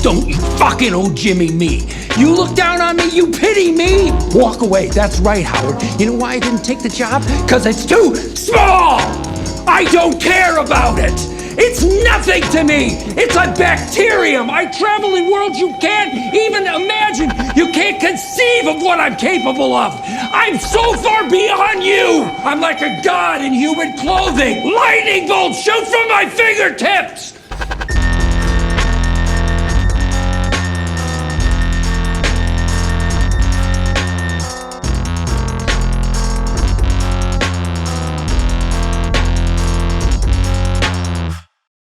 Don't you fucking owe Jimmy me. You look down on me, you pity me. Walk away, that's right, Howard. You know why I didn't take the job? Because it's too small. I don't care about it. It's nothing to me. It's a bacterium. I travel in worlds you can't even imagine. You can't conceive of what I'm capable of. I'm so far beyond you. I'm like a god in human clothing. Lightning bolts shoot from my fingertips.